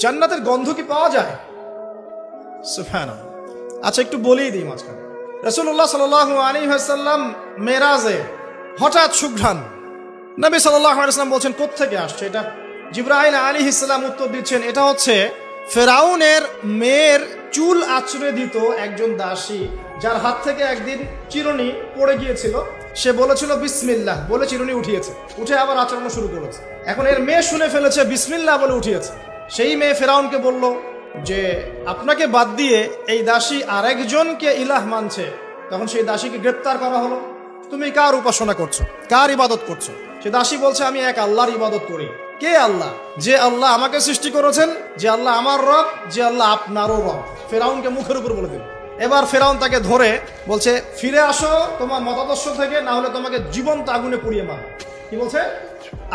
জান্নাতের গন্ধ কি পাওয়া যায়? সুবহানাল্লাহ। আচ্ছা, একটু বলেই দিই মাঝখানে। রাসূলুল্লাহ সাল্লাল্লাহু আলাইহি ওয়াসাল্লাম মেরাজে হঠাৎ সুঘ্রাণ। নবী সাল্লাল্লাহু আলাইহি ওয়াসাল্লাম বলছেন কোত্থেকে আসছে এটা? জিবরাইল আলাইহিস সালাম উত্তর দিচ্ছেন, এটা হচ্ছে ফেরাউনের মেয়ের চুল আঁচড়ে দিত একজন দাসী, যার হাত থেকে একদিন চিরুনি পড়ে গিয়েছিল। সে বলেছিল বিসমিল্লাহ বলে চিরুনি উঠিয়েছে, উঠে আবার আচরণ শুরু করেছে। এখন এর মেয়ে শুনে ফেলেছে বিসমিল্লাহ বলে উঠিয়েছে। সেই মেয়ে ফেরাউনকে বলল যে আপনাকে বাদ দিয়ে এই দাসী আরেকজনকে ইলাহ মানছে। তখন সেই দাসীকে গ্রেপ্তার করা হলো। তুমি কার উপাসনা করছো, কার ইবাদত করছো? সে দাসী বলছে আমি এক আল্লাহর ইবাদত করি। কে আল্লাহ? যে আল্লাহ আমাকে সৃষ্টি করেছেন, যে আল্লাহ আমার রব, যে আল্লাহ আপনারও রব। ফেরাউনকে মুখের উপর বলে দিল। এবার ফেরাউন তাকে ধরে বলছে ফিরে আসো তোমার মতাদর্শ থেকে, না হলে তোমাকে জীবন্ত আগুনে পুড়িয়ে মার। কি বলছে?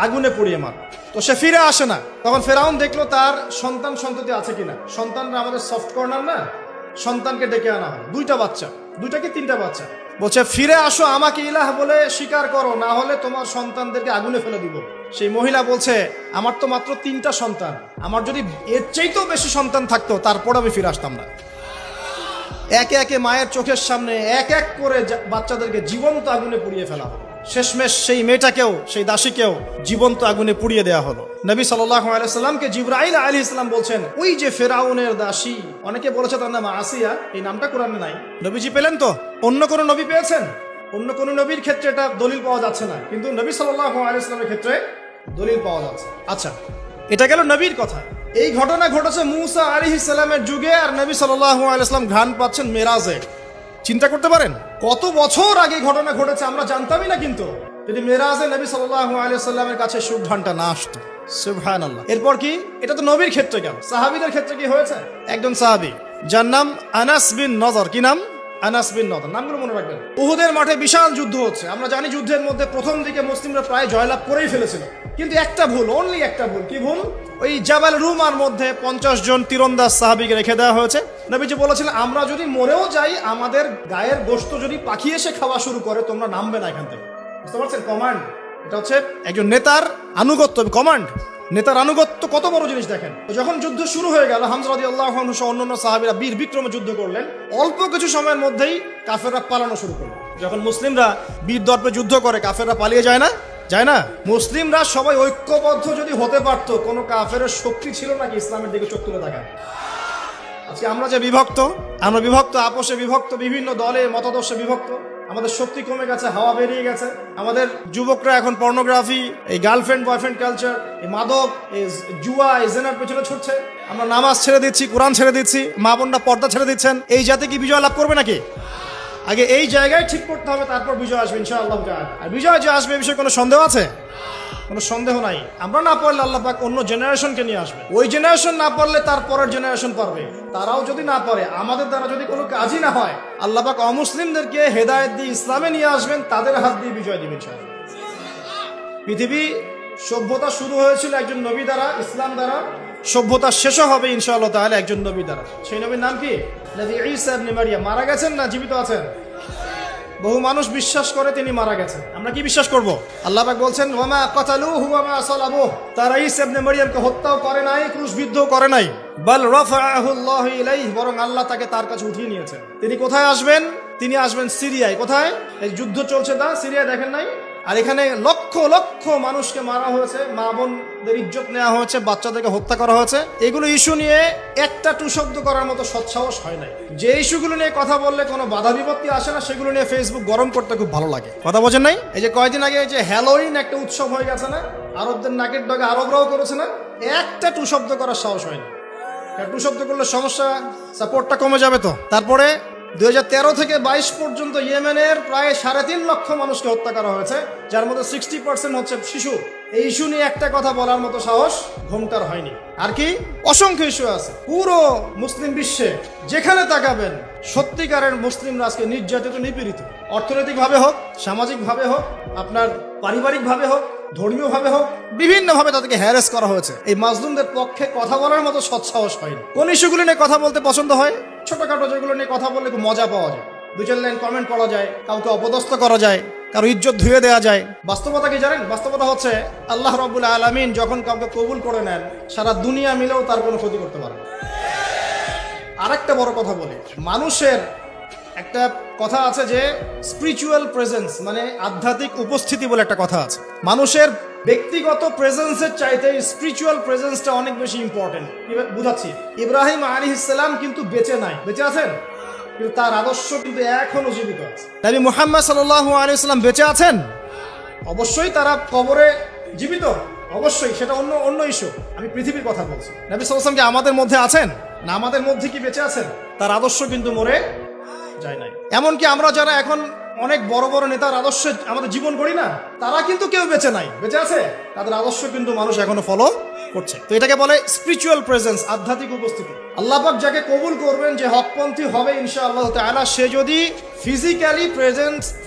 আগুনে পুড়িয়ে মার। তো সে ফিরে আসে না। তখন ফেরাউন দেখলো তার সন্তান সন্ততি আছে কিনা। সন্তানরা আমাদের সফট কর্নার না, সন্তানকে ডেকে আনা হয়। দুইটা বাচ্চা, দুইটা কি তিনটা বাচ্চা। বলছে ফিরে আসো, আমাকে ইলাহ বলে স্বীকার করো, না হলে তোমার সন্তানদেরকে আগুনে ফেলে দিব। সেই মহিলা বলছে আমার তো মাত্র 3টা সন্তান, আমার যদি এর চাইতেও বেশি সন্তান থাকতো তারপর আমি ফিরে আসতাম না। একে একে মায়ের চোখের সামনে এক এক করে বাচ্চাদেরকে জীবন্ত আগুনে পুড়িয়ে ফেলা হলো। শেষমেশ সেই মেয়েটাকেও, সেই দাসীকেও জীবন্ত আগুনে পুড়িয়ে দেওয়া হলো। নবী সাল্লাল্লাহু আলাইহি সাল্লামকে জিবরাইল আলাইহিস সালাম বলছেন ওই যে ফেরাউনের দাসী, অনেকে বলেছে তার নাম আসিয়া, এই নামটা কোরআনে নাই। নবীজি পেলেন তো? অন্য কোন নবী পেয়েছেন? অন্য কোন নবীর ক্ষেত্রে এটা দলিল পাওয়া যাচ্ছে না, কিন্তু নবী সাল্লাল্লাহু আলাইহি সাল্লামের ক্ষেত্রে দলিল পাওয়া যাচ্ছে। আচ্ছা, এটা গেল নবীর কথা। এই ঘটনা ঘটেছে মূসা আলাইহিস সালামের যুগে, আর নবী সাল্লাল্লাহু আলাইহি সাল্লাম ঘ্রাণ পাচ্ছেন মেরাজে। চিন্তা করতে পারেন কত বছর আগে ঘটনা ঘটেছে, আমরা জানতামই না। কিন্তু যদি মেরাজে নবী সাল্লাল্লাহু আলাইহি সাল্লামের কাছে সুঘ্রাণটা না আসতো। সুবহানাল্লাহ। এরপর কি? এটা তো নবীর ক্ষেত্রে গেল। সাহাবীদের ক্ষেত্রে কি হয়েছে? একজন সাহাবী যার নাম আনাস বিন নজর। কি নাম? আনাস বিন নজর। নামগুলো মনে রাখবেন। উহুদের মাঠে বিশাল যুদ্ধ হচ্ছে। আমরা জানি যুদ্ধের মধ্যে প্রথম দিকে মুসলিমরা প্রায় জয়লাভ করেই ফেলেছিল, কিন্তু একটা ভুল, অনলি একটা ভুল। কি ভুল? ওই জাবাল রুমার মধ্যে 50 জন তীরন্দাজ সাহাবীকে রেখে দেওয়া হয়েছে। নবীজি বলেছিলেন আমরা যদি মরেও যাই, আমাদের গায়ের গোশত যদি পাখি এসে খাওয়া শুরু করে, তোমরা নামবে না এখান থেকে। বুঝতে পারছেন? কমান্ড। এটা হচ্ছে একজন নেতার আনুগত্য। কমান্ড, নেতার আনুগত্য কত বড় জিনিস দেখেন। যখন যুদ্ধ শুরু হয়ে গেল, হামজা রাদিয়াল্লাহু আনহু সহ অন্যান্য সাহাবীরা বীর বিক্রমে যুদ্ধ করলেন। অল্প কিছু সময়ের মধ্যেই কাফেররা পালানো শুরু করলো। যখন মুসলিমরা বীর দর্পে যুদ্ধ করে, কাফেররা পালিয়ে যায় না? যায় না? মুসলিমরা সবাই ঐক্যবদ্ধ যদি হতে পারত, কোনো কাফেরের শক্তি ছিল নাকি ইসলামের দিকে চোখ তুলে তাকায়? আজকে আমরা যে বিভক্ত, আমরা বিভক্ত, আপোষে বিভক্ত, বিভিন্ন দলে মতাদর্শে বিভক্ত। আমাদের শক্তি কমে গেছে, হাওয়া বেরিয়ে গেছে। আমাদের যুবকরা এখন পর্নোগ্রাফি, এই গার্লফ্রেন্ড বয়ফ্রেন্ড কালচার, এই মাদক, এই জুয়া, এই জেনার পেছনে ছুটছে। আমরা নামাজ ছেড়ে দিচ্ছি, কোরআন ছেড়ে দিচ্ছি, মা বোনরা পর্দা ছেড়ে দিচ্ছেন। এই জাতি কি বিজয় লাভ করবে নাকি? আগে এই জায়গায় ঠিক করতে হবে, তারপর বিজয় আসবে ইনশাআল্লাহ। আর বিজয় যে আসবে এ বিষয়ে কোনো সন্দেহ আছে? কোনো সন্দেহ নাই। আমরা না পারলে আল্লাহ পাক অন্য জেনারেশনকে নিয়ে আসবে। ওই জেনারেশন না পারলে তার পরের জেনারেশন পারবে। তারাও যদি না পারে, আমাদের দ্বারা যদি কোনো কাজই না হয়, আল্লাহ পাক অমুসলিমদেরকে হেদায়েত দিয়ে ইসলামে নিয়ে আসবেন, তাদের হাত দিয়ে বিজয় দিবেন ইনশাআল্লাহ। পৃথিবী সভ্যতা শুরু হয়েছিল একজন নবী দ্বারা, ইসলাম দ্বারা। সভ্যতা শেষও হবে ইনশাআল্লাহ তাআলা একজন নবী দ্বারা। সেই নবীর নাম কি? নবী ঈসা ইবনে মারিয়াম। মারা গেছেন না জীবিত আছেন? বহু মানুষ বিশ্বাস করে তিনি মারা গেছেন। আমরা কি বিশ্বাস করব? আল্লাহ পাক বলছেন ওয়ামা কাতালুহু ওয়ামা সালাবুহু, তারা ঈসা ইবনে মারিয়ামকে হত্যাও করে নাই, ক্রুশবিদ্ধও করে নাই। বাল রাফাআহু আল্লাহু ইলাইহি, বরং আল্লাহ তাকে তার কাছে উঠিয়ে নিয়েছেন। তিনি কোথায় আসবেন? তিনি আসবেন সিরিয়ায়। কোথায়? এই যুদ্ধ চলছে তা সিরিয়া, দেখেন নাই? আর এখানে লক্ষ লক্ষ মানুষকে মারা হয়েছে, মা বোনদের ইজ্জত নেওয়া হয়েছে, বাচ্চাদেরকে হত্যা করা হয়েছে। এগুলো ইস্যু নিয়ে একটা টু শব্দ করার মতো সৎসাহস হয় নাই। যে ইস্যুগুলো নিয়ে কথা বললে কোনো বাধা বিপত্তি আসে না, সেগুলো নিয়ে ফেসবুক গরম করতে খুব ভালো লাগে। কথা বোঝেন নাই? এই যে কয়েকদিন আগে যে হ্যালোইন একটা উৎসব হয়ে গেছে না, আরবদের নাকের ডগে আরবরাও করেছে না, একটা টু শব্দ করার সাহস হয়নি। টু শব্দ করলে সমস্যা, সাপোর্টটা কমে যাবে। তো তারপরে 2013 থেকে 22 পর্যন্ত ইয়েমেনের প্রায় 3.5 লক্ষ মানুষকে হত্যা করা হয়েছে, যার মধ্যে 60% হচ্ছে শিশু। এই ইস্যু নিয়ে একটা কথা বলার মতো সাহস ঘোমটার হয়নি। আর কি অসংখ্য ইস্যু আছে পুরো মুসলিম বিশ্বে, যেখানে তাকাবেন সত্যিকারের মুসলিমরা আজকে নির্যাতিত, নিপীড়িত। অর্থনৈতিকভাবে হোক, সামাজিকভাবে হোক, আপনার পারিবারিকভাবে হোক, ধর্মীয়ভাবে হোক, বিভিন্নভাবে তাদেরকে হ্যারাস করা হয়েছে। এই মাজলুমদের পক্ষে কথা বলার মতো সৎসাহস হয়নি। কোন ইস্যুগুলো নিয়ে কথা বলতে পছন্দ হয়? ছোটখাটো যেগুলো নিয়ে কথা বললে খুব মজা পাওয়া যায়, 2-4 লাইন কমেন্ট করা যায়, কাউকে অপদস্থ করা যায়, কারো ইজ্জত ধুয়ে দেওয়া যায়। বাস্তবতা কি জানেন? বাস্তবতা হচ্ছে আল্লাহ রাব্বুল আলামিন যখন কাউকে কবুল করে নেন, সারা দুনিয়া মিলেও তার কোনো ক্ষতি করতে পারে না। আরেকটা বড় কথা বলি, মানুষের একটা কথা আছে যে স্পিরিচুয়াল প্রেজেন্স, মানে আধ্যাত্মিক উপস্থিতি বলে একটা কথা আছে। মানুষের ব্যক্তিগত প্রেজেন্সের চাইতে স্পিরিচুয়াল প্রেজেন্সটা অনেক বেশি ইম্পর্টেন্ট। বুঝাচ্ছি, ইব্রাহিম আলাইহিস সালাম কিন্তু বেঁচে নাই, বেঁচে আছেন, কিন্তু তার আদর্শ কিন্তু এখনো জীবিত আছে। নবী মুহাম্মদ সাল্লাল্লাহু আলাইহি ওয়াসাল্লাম বেঁচে আছেন, অবশ্যই তারা কবরে জীবিত, অবশ্যই সেটা অন্য ইস্যু। আমি পৃথিবীর কথা বলছি। নবী সাল্লাল্লাহু আলাইহি ওয়াসাল্লাম কি আমাদের মধ্যে আছেন? না, আমাদের মধ্যে কি বেঁচে আছেন? তার আদর্শ কিন্তু মরে যায় নাই। এমনকি আমরা যারা এখন অনেক বড় বড় নেতার আদর্শে আমাদের জীবন গড়ি না, তারা কিন্তু কেউ বেঁচে নাই, বেঁচে আছে, তাদের আদর্শ কিন্তু মানুষ এখনো ফলো করছে। তো এটাকে বলে স্পিরিচুয়াল প্রেজেন্স, আধ্যাত্মিক উপস্থিতি। আল্লাহ পাক যাকে কবুল করবেন, যে হকপন্থী হবে ইনশাআল্লাহ তাআলা, সে যদি ফিজিক্যালি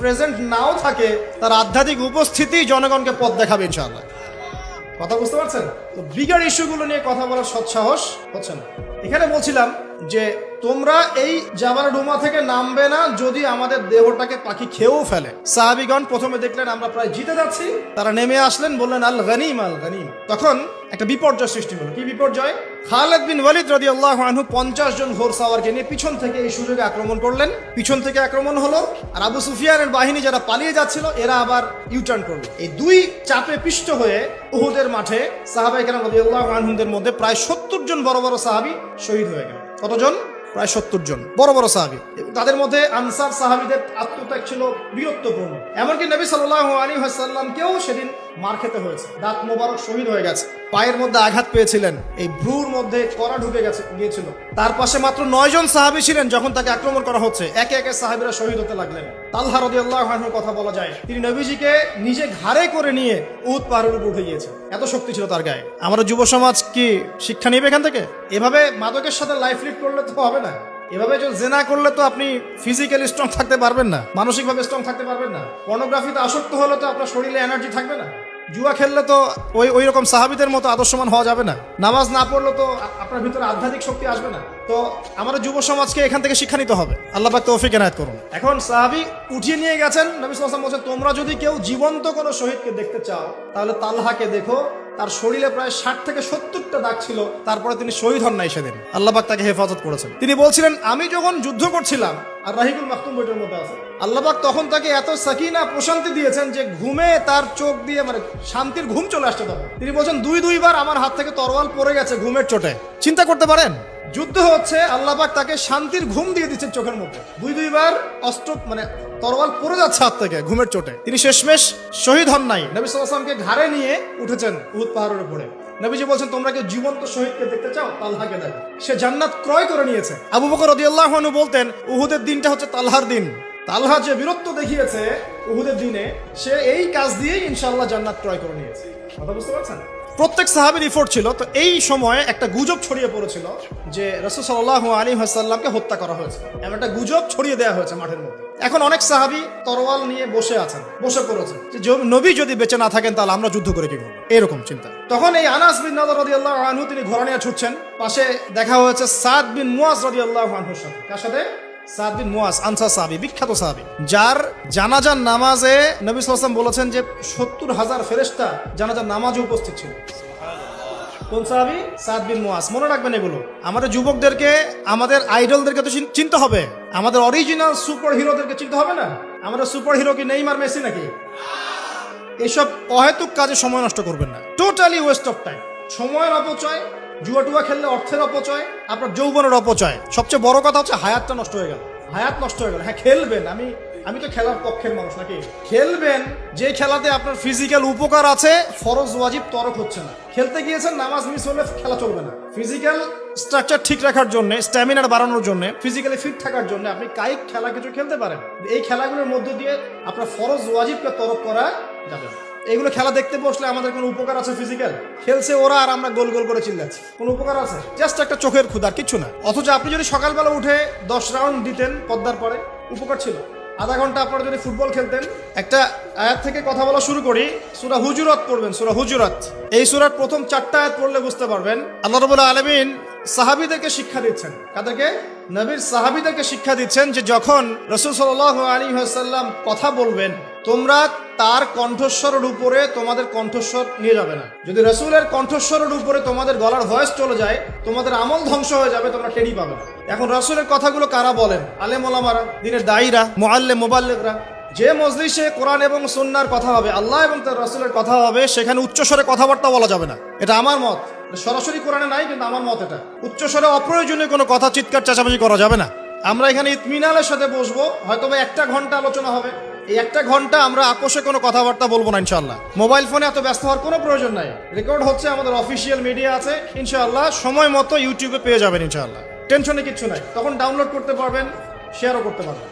প্রেজেন্ট নাও থাকে, তার আধ্যাত্মিক উপস্থিতি জনগণকে পথ দেখাবে ইনশাআল্লাহ। কথা বুঝতে পারছেন? তো বিগার ইস্যুগুলো নিয়ে কথা বলার সৎসাহস হচ্ছে না। এখানে বলছিলাম যে তোমরা এই জাবাল ডুমা থেকে নামবে না যদি আমাদের দেহটাকে পাখি খেয়েও ফেলে। সাহাবীগণ প্রথমে দেখলেন আমরা প্রায় জিতে যাচ্ছি, তারা নেমে আসলেন, বললেন আল গনিম আল গনিম। তখন একটা বিপর্যয় সৃষ্টি হলো। কি বিপর্যয়? খালিদ বিন ওয়ালিদ রাদিয়াল্লাহু আনহু 50 জন ঘোড়সাওয়ারকে নিয়ে পিছন থেকে এই সুযোগে আক্রমণ করলেন। পিছন থেকে আক্রমণ হলো, আর আবু সুফিয়ানের বাহিনী যারা পালিয়ে যাচ্ছিল এরা আবার ইউটার্ন করলো। এই দুই চাপে পিষ্ট হয়ে উহুদের মাঠে সাহাবায়ে কেরাম রাদিয়াল্লাহু আনহুদের মধ্যে প্রায় 70 জন বড় বড় সাহাবী শহীদ হয়ে গেল। কতজন? প্রায় 70 জন বড় বড় সাহাবী। তাদের মধ্যে আনসার সাহাবীদের আত্মত্যাগ ছিল বীরত্বপূর্ণ। এমনকি নবী সাল্লাল্লাহু আলাইহি ওয়াসাল্লামকেও সেদিন মার খেতে হয়েছে, দাঁত মোবারক শহীদ হয়ে গেছে, পায়ের মধ্যে আঘাত পেয়েছিলেন, এই ভ্রুর মধ্যে কড়া ঢুকে গিয়েছিল। তার পাশে মাত্র 9 জন সাহাবী ছিলেন যখন তাকে আক্রমণ করা হচ্ছে। একে একে সাহাবীরা শহীদ হতে লাগলেন। তালহা রাদিয়াল্লাহু আনহুর কথা বলা যায়, তিনি নবীজিকে নিজে ঘাড়ে করে নিয়ে উহুদ পাহাড়ের উপর উঠে গিয়েছেন, এত শক্তি ছিল তার গায়ে। আমাদের যুব সমাজ কি শিক্ষা নেবে এখান থেকে? এভাবে মাদকের সাথে লাইফ লিড করলে তো হবে না। এভাবে জেনা করলে তো আপনি ফিজিক্যালি স্ট্রং থাকতে পারবেন না, মানসিকভাবে স্ট্রং থাকতে পারবেন না। পর্নোগ্রাফিতে আসক্ত হলে তো আপনার শরীরে এনার্জি থাকবে না। জুয়া খেললে তো ওই রকম সাহাবীদের মতো আদর্শমান হওয়া যাবে না। নামাজ না পড়লে তো আপনার ভিতরে আধ্যাত্মিক শক্তি আসবে না। তো আমাদের যুব সমাজকে এখান থেকে শিক্ষা নিতে হবে। আল্লাহ পাক তৌফিক এনায়েত করুন। এখন সাহাবী উঠিয়ে নিয়ে গেছেন। নবী সাল্লাল্লাহু আলাইহি ওয়াসাল্লাম বলেছেন, তোমরা যদি কেউ জীবন্ত কোনো শহীদকে দেখতে চাও তাহলে তালহাকে দেখো, তার শরীরে প্রায় 60 থেকে 70টা দাগ ছিল, তারপরে তিনি শহীদ হন নাই সেদিন। আল্লাহ পাক তাকে হেফাজত করেছেন। তিনি বলছিলেন, আমি যখন যুদ্ধ করছিলাম, আর রাহিকুল মাকতুম বইটার মধ্যে আছে, আল্লাহ পাক তখন তাকে এত সাকিনা প্রশান্তি দিয়েছেন যে ঘুমে তার চোখ দিয়ে মানে শান্তির ঘুম চলে আসছে তখন। তিনি বলছেন, দুইবার আমার হাত থেকে তরোয়াল পড়ে গেছে ঘুমের চোটে। চিন্তা করতে পারেন, যুদ্ধ হচ্ছে, আল্লাহ পাক তাকে শান্তির ঘুম দিয়ে দিচ্ছেন চোখের মধ্যে। দুইবার অস্ত্র মানে তরোয়াল পড়ে যাচ্ছে হাত থেকে ঘুমের চোটে। তিনি শেষমেশ শহীদ হন নাই। নবী সাল্লাল্লাহু আলাইহি ওয়াসাল্লামকে ঘাড়ে নিয়ে উঠেছেন উহুদ পাহাড়ের উপরে। নবীজি বলছেন, তোমরা কি জীবন্ত শহীদকে দেখতে চাও? তালহাকে দেখো, সে জান্নাত ক্রয় করে নিয়েছে। আবু বকর রাদিয়াল্লাহু আনহু বলতেন, উহুদের দিনটা হচ্ছে তালহার দিন। তালহা যে বীরত্ব দেখিয়েছে উহুদের দিনে, সে এই কাজ দিয়েই ইনশাআল্লাহ জান্নাত ক্রয় করে নিয়েছে। কথা বুঝতে পারছেন? প্রত্যেক সাহাবীর এফোর্ট ছিল। তো এই সময়ে একটা গুজব ছড়িয়ে পড়েছিল যে রাসূল সাল্লাল্লাহু আলাইহি ওয়াসাল্লামকে হত্যা করা হয়েছে, এমন একটা গুজব ছড়িয়ে দেওয়া হয়েছে মাঠের মধ্যে। এখন অনেক সাহাবী তরোয়াল নিয়ে বসে পড়েছেন যে নবী যদি বেঁচে না থাকেন তাহলে আমরা যুদ্ধ করে কি করব, এরকম চিন্তা। তখন এই আনাস বিন নাদর রাদিয়াল্লাহু আনহু তিনি ঘোড়া নিয়ে ছুটছেন। পাশে দেখা হয়েছে সাদ বিন মুয়াজ রাদিয়াল্লাহু আনহুর সাথে। কার সাথে? সাদ বিন মুয়াজ, আনসার সাহাবী, বিখ্যাত সাহাবী, যার জানাজার নামাজে নবী সাল্লাল্লাহু আলাইহি ওয়াসাল্লাম বলেছেন যে 70,000 ফেরেশতা জানাজার নামাজে উপস্থিত ছিল। কোন সাহাবী? সাদ বিন মুয়াজ। মনে রাখবেন এগুলো। আমাদের যুবকদেরকে, আমাদের আইডলদেরকে তো চিনতে হবে, আমাদের অরিজিনাল সুপার হিরোদেরকে চিনতে হবে না। আমাদের সুপার হিরো কি নেইমার, মেসি নাকি? এইসব অহেতুক কাজে সময় নষ্ট করবেন না, টোটালি ওয়েস্ট অফ টাইম। সময়ের অপচয়, জুয়া খেললে অর্থের অপচয়, আপনার যৌবনের অপচয়। সবচেয়ে বড় কথা হচ্ছে হায়াতটা নষ্ট হয়ে গেল। হায়াত নষ্ট হয়ে গেল। হ্যাঁ, খেলবেন, আমি তো খেলার পক্ষের মানুষ নাকি। খেলবেন যে খেলাতে আপনার ফিজিক্যাল উপকার আছে, ফরজ ওয়াজিব তরক হচ্ছে না। খেলতে গিয়েছেন, নামাজ মিস হলে খেলা চলবে না। ফিজিক্যাল স্ট্রাকচার ঠিক রাখার জন্য, স্ট্যামিনার বাড়ানোর জন্য, ফিজিক্যালি ফিট থাকার জন্য আপনি কায়িক খেলা কিছু খেলতে পারেন। এই খেলাগুলোর মধ্য দিয়ে আপনার ফরজ ওয়াজিবকে তরক করা যাবে না। এইগুলো খেলা দেখতে বসলে আমাদের কোনো উপকার আছে? ফিজিক্যাল খেলছে ওরা আর আমরা গোল গোল করে চিল্লাচ্ছি, কোনো উপকার আছে? জাস্ট একটা চোখের ক্ষুধার, কিচ্ছু না। অথচ আপনি যদি সকালবেলা উঠে 10 রাউন্ড দিতেন পদ্মার পরে, উপকার ছিল। আধা ঘন্টা আপনারা যদি ফুটবল খেলতেন। একটা আয়াত থেকে কথা বলা শুরু করি। সূরা হুজুরাত পড়বেন, সূরা হুজুরাত। এই সূরার প্রথম 4টা আয়াত পড়লে বুঝতে পারবেন আল্লাহ রাব্বুল আলামিন সাহাবীদেরকে শিক্ষা দিচ্ছেন। কাদেরকে? নবীর সাহাবীদেরকে শিক্ষা দিচ্ছেন যে যখন রাসূল সাল্লাল্লাহু আলাইহি ওয়াসাল্লাম কথা বলবেন তোমরা তার কণ্ঠস্বরের উপরে তোমাদের কণ্ঠস্বর নিয়ে যাবে না। যদি রাসূলের কণ্ঠস্বরের উপরে তোমাদের গলার ভয়েস চলে যায়, তোমাদের আমল ধ্বংস হয়ে যাবে, তোমরা টেরই পাবে না। এখন রাসূলের কথাগুলো কারা বলেন? আলেম ওলামারা, দ্বীনের দায়ীরা, মুআল্লিম, মুবাল্লিগরা। যে মজলিসে কোরআন এবং সুন্নাহর কথা হবে, আল্লাহ এবং তার রাসূলের কথা হবে, সেখানে উচ্চস্বরে কথাবার্তা বলা যাবে না। এটা আমার মত, সরাসরি কোরআনে নাই, কিন্তু আমার মত এটা। উচ্চস্বরে অপ্রয়োজনীয় কোনো কথা চিৎকার চেঁচামেচি করা যাবে না। আমরা এখানে ইতমিনালের সাথে বসবো, হয়তো 1 ঘন্টা আলোচনা হবে। এই 1 ঘন্টা আমরা আপোষে কোনো কথাবার্তা বলবো না ইনশাআল্লাহ। মোবাইল ফোনে এত ব্যস্ত হওয়ার কোনো প্রয়োজন নাই। রেকর্ড হচ্ছে, আমাদের অফিসিয়াল মিডিয়া আছে ইনশাআল্লাহ, সময় মতো ইউটিউবে পেয়ে যাবেন ইনশাআল্লাহ। টেনশনে কিচ্ছু নাই, তখন ডাউনলোড করতে পারবেন, শেয়ারও করতে পারবেন।